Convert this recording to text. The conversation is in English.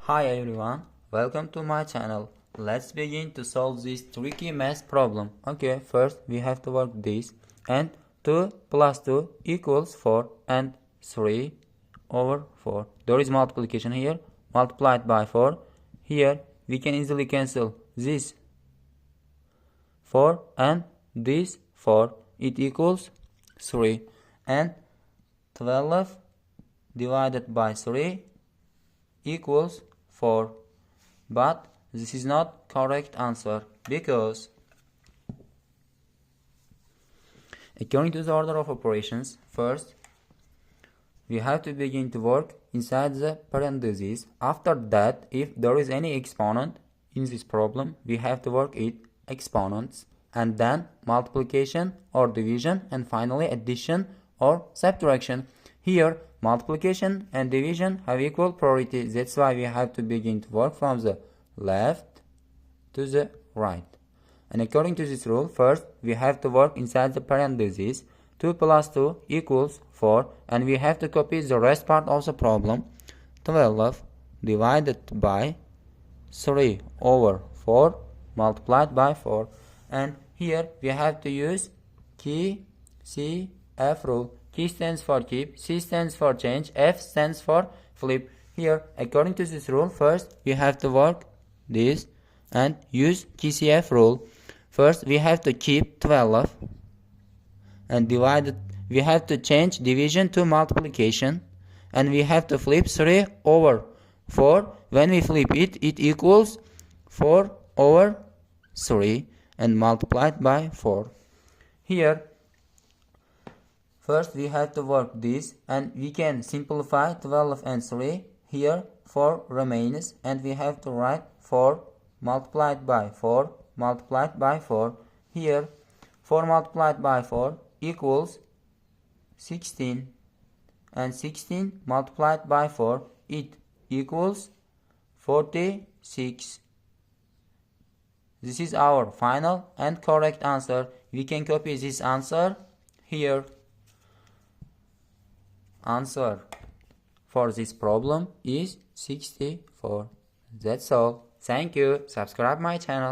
Hi everyone, welcome to my channel. Let's begin to solve this tricky math problem. Okay, first we have to work this, and 2 plus 2 equals 4 and 3 over 4. There is multiplication here, multiplied by 4. Here we can easily cancel this 4 and this 4. It equals 3, and 12 divided by 3 equals 4, but this is not correct answer because according to the order of operations, first we have to begin to work inside the parentheses. After that, if there is any exponent in this problem, we have to work it exponents, and then multiplication or division, and finally addition or subtraction. Here multiplication and division have equal priority. That's why we have to begin to work from the left to the right. And according to this rule, first we have to work inside the parentheses. 2 plus 2 equals 4, and we have to copy the rest part of the problem. 12 divided by 3 over 4 multiplied by 4. And here we have to use key CF rule. Key stands for keep, C stands for change, F stands for flip. Here, according to this rule, first we have to work this and use KCF rule. First we have to keep 12 and we have to change division to multiplication, and we have to flip 3 over 4. When we flip it, it equals 4 over 3 and multiplied by 4. Here first we have to work this, and we can simplify 12 and 3. Here 4 remains, and we have to write 4 multiplied by 4 multiplied by 4. Here 4 multiplied by 4 equals 16, and 16 multiplied by 4, it equals 46. This is our final and correct answer. We can copy this answer here. Answer for this problem is 64. That's all. Thank you. Subscribe my channel.